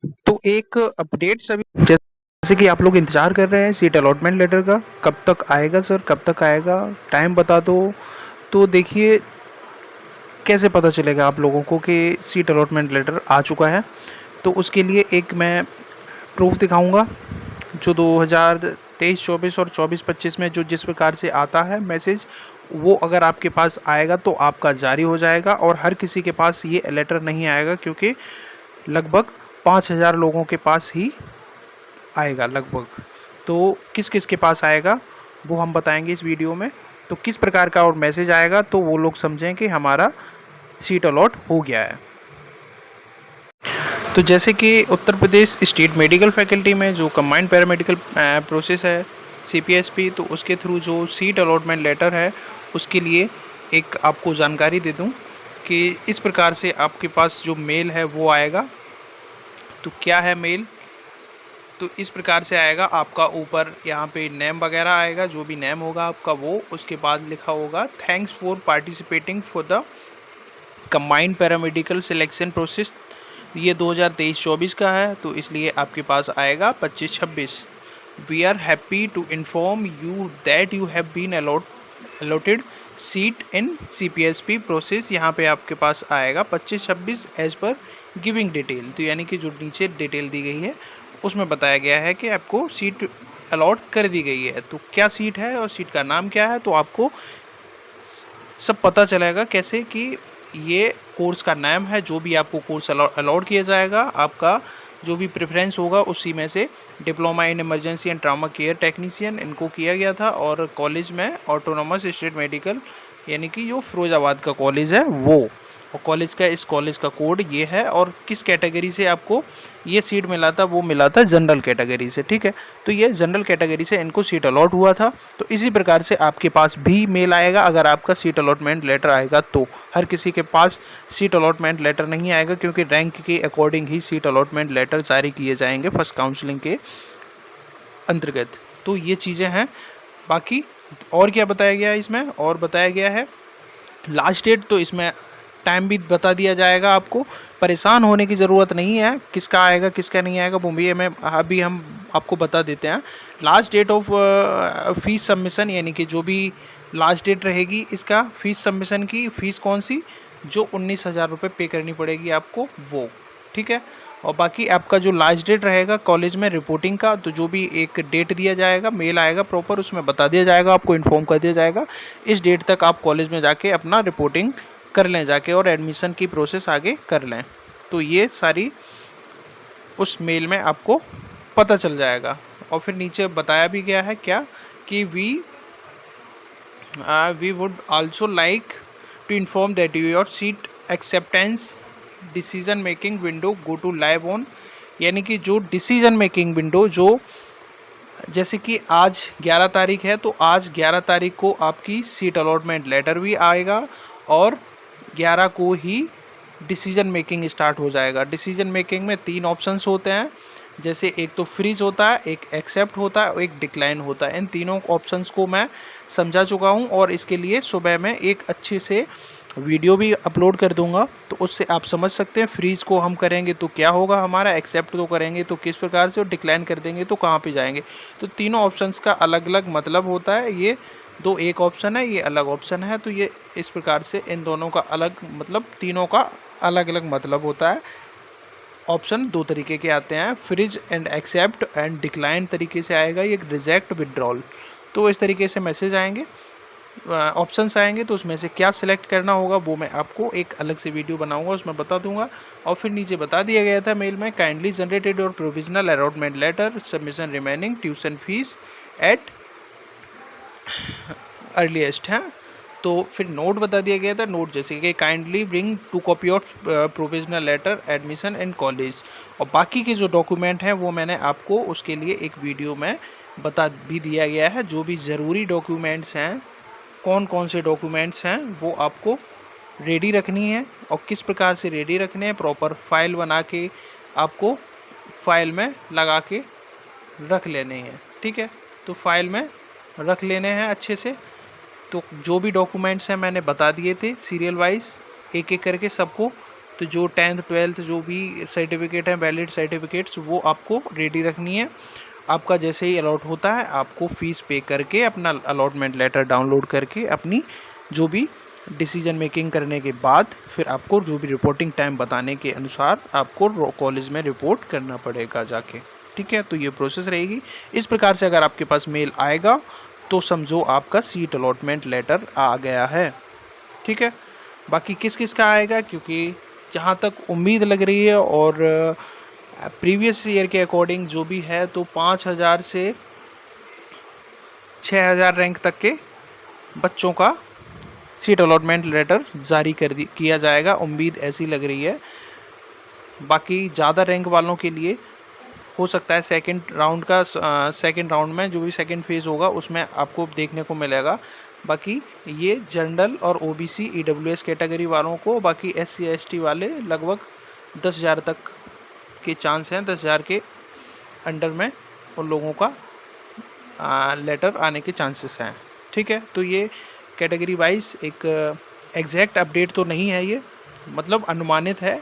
तो एक अपडेट सभी, जैसे कि आप लोग इंतज़ार कर रहे हैं सीट अलॉटमेंट लेटर का, कब तक आएगा सर, कब तक आएगा, टाइम बता दो। तो देखिए, कैसे पता चलेगा आप लोगों को कि सीट अलॉटमेंट लेटर आ चुका है? तो उसके लिए एक मैं प्रूफ दिखाऊंगा, जो 2023-24 और 24-25 में जो जिस प्रकार से आता है मैसेज, वो अगर आपके पास आएगा तो आपका जारी हो जाएगा, और हर किसी के पास ये लेटर नहीं आएगा, क्योंकि लगभग 5,000 लोगों के पास ही आएगा लगभग। तो किस किस के पास आएगा वो हम बताएंगे इस वीडियो में। तो किस प्रकार का और मैसेज आएगा तो वो लोग समझें कि हमारा सीट अलॉट हो गया है। तो जैसे कि Uttar Pradesh state medical faculty में जो कंबाइंड पैरामेडिकल प्रोसेस है सीपीएसपी, तो उसके थ्रू जो सीट अलॉटमेंट लेटर है उसके लिए एक आपको जानकारी दे दूं कि इस प्रकार से आपके पास जो मेल है वो आएगा। तो क्या है मेल? तो इस प्रकार से आएगा, आपका ऊपर यहाँ पे नेम वगैरह आएगा, जो भी नेम होगा आपका वो, उसके बाद लिखा होगा thanks for participating for the combined paramedical selection process. ये 2023-24 का है, तो इसलिए आपके पास आएगा 25-26। We are happy to inform you that you have been allotted seat in CPSP process. यहाँ पे आपके पास आएगा 25-26 एज पर गिविंग डिटेल। तो यानी कि जो नीचे डिटेल दी गई है उसमें बताया गया है कि आपको सीट अलॉट कर दी गई है। तो क्या सीट है और सीट का नाम क्या है, तो आपको सब पता चलेगा कैसे कि ये कोर्स का नाम है, जो भी आपको कोर्स अलॉट किया जाएगा, आपका जो भी प्रेफरेंस होगा उसी में से diploma in emergency and trauma care technician इनको किया गया था, और कॉलेज में ऑटोनोमस स्टेट मेडिकल यानी कि जो फिरोजाबाद का कॉलेज है वो, और कॉलेज का इस कॉलेज का कोड ये है। और किस कैटेगरी से आपको ये सीट मिला था, वो मिला था जनरल कैटेगरी से, ठीक है। तो ये जनरल कैटेगरी से इनको सीट अलॉट हुआ था। तो इसी प्रकार से आपके पास भी मेल आएगा अगर आपका सीट अलॉटमेंट लेटर आएगा तो। हर किसी के पास सीट अलॉटमेंट लेटर नहीं आएगा, क्योंकि रैंक के अकॉर्डिंग ही सीट अलॉटमेंट लेटर जारी किए जाएंगे फर्स्ट काउंसलिंग के अंतर्गत। तो ये चीज़ें हैं। बाकी और क्या बताया गया है इसमें, और बताया गया है लास्ट डेट, तो इसमें टाइम भी बता दिया जाएगा आपको। परेशान होने की ज़रूरत नहीं है, किसका आएगा किसका नहीं आएगा वो भी हमें अभी हम आपको बता देते हैं। Last date of fees submission, यानी कि जो भी लास्ट डेट रहेगी इसका फीस सबमिशन की, फ़ीस कौन सी, जो 19,000 रुपये पे करनी पड़ेगी आपको वो, ठीक है। और बाकी आपका जो लास्ट डेट रहेगा कॉलेज में रिपोर्टिंग का, तो जो भी एक डेट दिया जाएगा, मेल आएगा प्रॉपर, उसमें बता दिया जाएगा, आपको इन्फॉर्म कर दिया जाएगा इस डेट तक आप कॉलेज में जाके अपना रिपोर्टिंग कर लें जाके, और एडमिशन की प्रोसेस आगे कर लें। तो ये सारी उस मेल में आपको पता चल जाएगा। और फिर नीचे बताया भी गया है क्या कि we would also like to inform that your seat acceptance decision making window go to live on, यानी कि जो डिसीजन मेकिंग विंडो, जो जैसे कि आज 11 तारीख है, तो आज 11 तारीख को आपकी सीट अलॉटमेंट लेटर भी आएगा, और 11 को ही डिसीजन मेकिंग स्टार्ट हो जाएगा। डिसीजन मेकिंग में 3 ऑप्शंस होते हैं, जैसे एक तो फ्रीज होता है, एक एक्सेप्ट होता है और एक डिक्लाइन होता है। इन तीनों ऑप्शंस को मैं समझा चुका हूं, और इसके लिए सुबह में एक अच्छे से वीडियो भी अपलोड कर दूंगा, तो उससे आप समझ सकते हैं फ्रीज को हम करेंगे तो क्या होगा हमारा, एक्सेप्ट तो करेंगे तो किस प्रकार से, और डिक्लाइन कर देंगे तो कहाँ पे जाएंगे। तो तीनों ऑप्शंस का अलग अलग मतलब होता है। ये दो एक ऑप्शन है, ये अलग ऑप्शन है, तो ये इस प्रकार से इन दोनों का अलग मतलब, तीनों का अलग अलग मतलब होता है। ऑप्शन 2 तरीके के आते हैं, freeze and accept and decline तरीके से आएगा, ये रिजेक्ट विड्रॉल। तो इस तरीके से मैसेज आएंगे, ऑप्शंस आएंगे, तो उसमें से क्या सिलेक्ट करना होगा वो मैं आपको एक अलग से वीडियो बनाऊंगा, उसमें बता दूंगा। और फिर नीचे बता दिया गया था मेल में, काइंडली जनरेटेड और provisional allotment letter submission remaining tuition fees at earliest है। तो फिर नोट बता दिया गया था, नोट जैसे कि kindly bring 2 copy of provisional letter admission in college. और बाकी के जो डॉक्यूमेंट हैं वो मैंने आपको उसके लिए एक वीडियो में बता भी दिया गया है। जो भी ज़रूरी डॉक्यूमेंट्स हैं, कौन कौन से डॉक्यूमेंट्स हैं वो आपको रेडी रखनी है, और किस प्रकार से रेडी रखने हैं, प्रॉपर फाइल बना के आपको फाइल में लगा के रख लेने हैं, ठीक है। तो फाइल में रख लेने हैं अच्छे से। तो जो भी डॉक्यूमेंट्स हैं मैंने बता दिए थे सीरियल वाइज, एक एक करके सबको तो जो 10th 12th जो भी सर्टिफिकेट है, वैलिड सर्टिफिकेट्स, वो आपको रेडी रखनी है। आपका जैसे ही अलॉट होता है आपको फ़ीस पे करके अपना अलॉटमेंट लेटर डाउनलोड करके अपनी जो भी डिसीजन मेकिंग करने के बाद फिर आपको जो भी रिपोर्टिंग टाइम बताने के अनुसार आपको कॉलेज में रिपोर्ट करना पड़ेगा जाके। ठीक है, तो ये प्रोसेस रहेगी। इस प्रकार से अगर आपके पास मेल आएगा तो समझो आपका सीट अलॉटमेंट लेटर आ गया है। ठीक है, बाकी किस किस का आएगा, क्योंकि जहाँ तक उम्मीद लग रही है और प्रीवियस ईयर के अकॉर्डिंग जो भी है तो 5000 से 6000 रैंक तक के बच्चों का सीट अलॉटमेंट लेटर जारी किया जाएगा, उम्मीद ऐसी लग रही है। बाकी ज़्यादा रैंक वालों के लिए हो सकता है सेकंड राउंड में जो भी सेकंड फेज़ होगा उसमें आपको देखने को मिलेगा। बाकी ये जनरल और ओबीसी ईडब्ल्यूएस कैटेगरी वालों को, बाकी एससी एसटी वाले लगभग 10,000 तक के चांस हैं, 10,000 के अंडर में उन लोगों का लेटर आने के चांसेस हैं। ठीक है, तो ये कैटेगरी वाइज एक एग्जैक्ट अपडेट तो नहीं है, ये मतलब अनुमानित है,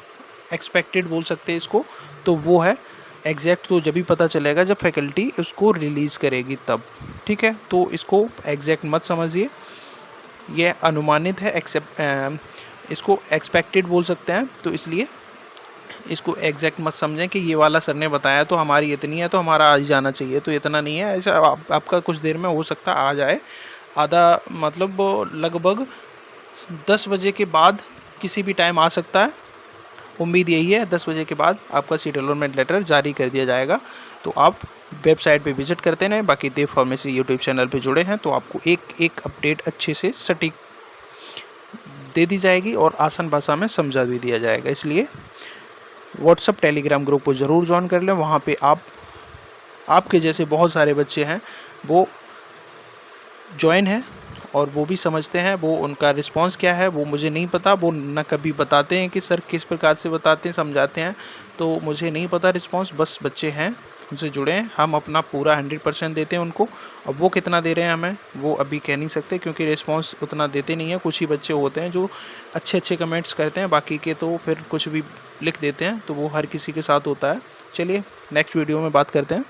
एक्सपेक्टेड बोल सकते हैं इसको, तो वो है। एग्जैक्ट तो जब भी पता चलेगा जब फैकल्टी उसको रिलीज़ करेगी तब। ठीक है, तो इसको एग्जैक्ट मत समझिए, ये अनुमानित है, इसको एक्सपेक्टेड बोल सकते हैं, तो इसलिए इसको एग्जैक्ट मत समझें कि ये वाला सर ने बताया तो हमारी इतनी है तो हमारा आ जाना चाहिए, तो इतना नहीं है ऐसा। आपका कुछ देर में हो सकता आ जाए, आधा मतलब लगभग 10 बजे के बाद किसी भी टाइम आ सकता है। उम्मीद यही है 10 बजे के बाद आपका सीट अलॉटमेंट लेटर जारी कर दिया जाएगा। तो आप वेबसाइट पे विजिट करते रहें। बाकी देव फार्मेसी यूट्यूब चैनल पे जुड़े हैं तो आपको एक एक अपडेट अच्छे से सटीक दे दी जाएगी और आसान भाषा में समझा भी दिया जाएगा। इसलिए व्हाट्सअप टेलीग्राम ग्रुप को ज़रूर ज्वाइन कर लें। वहाँ पे आपके जैसे बहुत सारे बच्चे हैं वो ज्वाइन हैं और वो भी समझते हैं। वो उनका रिस्पांस क्या है वो मुझे नहीं पता, वो ना कभी बताते हैं कि सर किस प्रकार से बताते हैं समझाते हैं, तो मुझे नहीं पता रिस्पांस। बस बच्चे हैं उनसे जुड़े हैं, हम अपना पूरा 100% देते हैं उनको। अब वो कितना दे रहे हैं हमें वो अभी कह नहीं सकते क्योंकि रिस्पांस उतना देते नहीं हैं। कुछ ही बच्चे होते हैं जो अच्छे अच्छे कमेंट्स करते हैं, बाकी के तो फिर कुछ भी लिख देते हैं, तो वो हर किसी के साथ होता है। चलिए नेक्स्ट वीडियो में बात करते हैं।